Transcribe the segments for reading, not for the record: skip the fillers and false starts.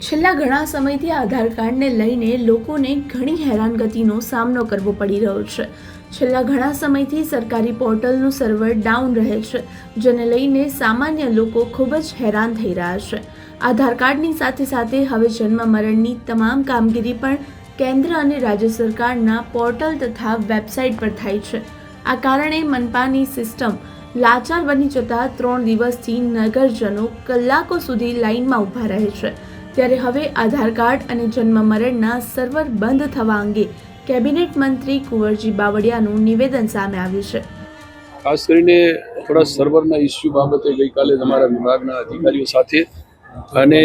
છેલ્લા ઘણા સમયથી આધાર કાર્ડને લઈને લોકોને ઘણી હેરાનગતિનો સામનો કરવો પડી રહ્યો છે. છેલ્લા ઘણા સમયથી સરકારી પોર્ટલનું સર્વર ડાઉન રહે છે, જેને લઈને સામાન્ય લોકો ખૂબ જ હેરાન થઈ રહ્યા છે. આધાર કાર્ડની સાથે સાથે હવે જન્મ મરણની તમામ કામગીરી પણ કેન્દ્ર અને રાજ્ય સરકારના પોર્ટલ તથા વેબસાઇટ પર થાય છે. આ કારણે મનપાની સિસ્ટમ લાચાર બની જતા 3 દિવસથી નગરજનો કલાકો સુધી લાઇનમાં ઊભા રહે છે. ત્યારે હવે આધાર કાર્ડ અને જન્મ મરણના સર્વર બંધ થવા અંગે કેબિનેટ મંત્રી કુંવરજી બાવળિયાનું નિવેદન સામે આવ્યું છે. ખાસ કરીને થોડા સર્વરના ઇસ્યુ બાબતે ગઈકાલે અમારા વિભાગના અધિકારીઓ સાથે અને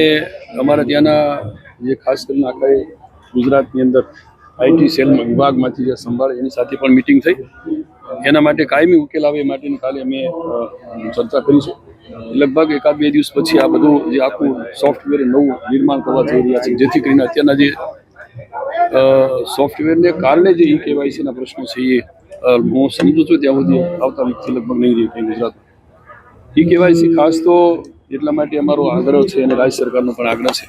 અમારા ત્યાંના જે ખાસ કરીને આખા ગુજરાતની અંદર આઈટી સેલ વિભાગમાંથી જે સંભાળે એની સાથે પણ મિટિંગ થઈ. એના માટે કાયમી ઉકેલ આવે એ માટેની કાલે અમે ચર્ચા કરીશું. લગભગ 1-2 દિવસ પછી આ બધું જે આખું સોફ્ટવેર નવું નિર્માણ કરવા જઈ રહ્યા છે, જેથી કરીને અત્યારના જે સોફ્ટવેરને કારણે જે કેવાયસીના પ્રશ્નો છે એ હું સમજુ છું ત્યાં સુધી આવતા વીકથી લગભગ નહીં રહી કે ગુજરાતમાં કેવાયસી ખાસ તો એટલા માટે અમારો આગ્રહ છે અને રાજ્ય સરકારનો પણ આગ્રહ છે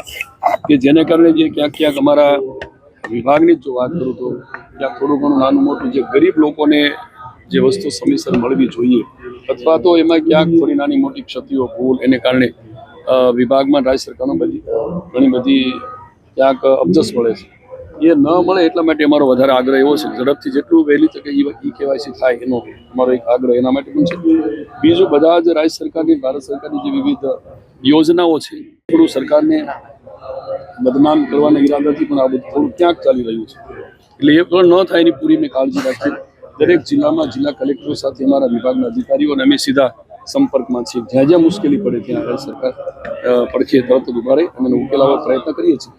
કે જેને કારણે જે ક્યાંક અમારા વિભાગની જ જો વાત કરું તો ક્યાંક થોડું ઘણું નાનું મોટું જે ગરીબ લોકોને જે વસ્તુ સમયસર મળવી જોઈએ અથવા તો એમાં ક્યાંક થોડી નાની મોટી ક્ષતિઓ ભૂલ એને કારણે વિભાગમાં રાજ્ય સરકારનો ઘણી બધી ક્યાંક અબજસ મળે છે. એ ન મળે એટલા માટે અમારો વધારે આગ્રહ એવો છે ઝડપથી જેટલું વહેલી તકે કેવાયસી થાય એનો અમારો એક આગ્રહ એના માટે પણ છે. બીજું બધા જ રાજ્ય સરકારની ભારત સરકારની જે વિવિધ યોજનાઓ છે થોડું સરકારને બદનામ કરવાના ઈરાદાથી પણ આ બધું થોડું ક્યાંક ચાલી રહ્યું છે. એટલે એ પણ ન થાય એની પૂરી મેં કાળજી રાખી. દરેક જિલ્લામાં જિલ્લા કલેક્ટરો સાથે અમારા વિભાગના અધિકારીઓ અને અમે સીધા સંપર્કમાં છીએ. જ્યાં જ્યાં મુશ્કેલી પડે ત્યાં રાજ્ય સરકાર પડખે તરત જ ઉભા રહી અને એનો ઉકેલ લાવવા પ્રયત્ન કરીએ છીએ.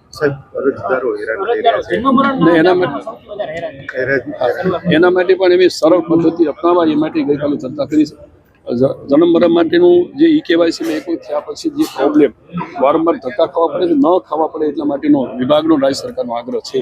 એના માટે પણ એવી સરળ પદ્ધતિ અપનાવવા એ માટે ગઈકાલે ચર્ચા કરી છે. જન્મ મરણ માટેનું જે કેવાયસીમાં એક થયા પછી જે પ્રોબ્લેમ વારંવાર ધક્કા ખાવા પડે ન ખાવા પડે એટલા માટેનો વિભાગનો રાજ્ય સરકારનો આગ્રહ છે.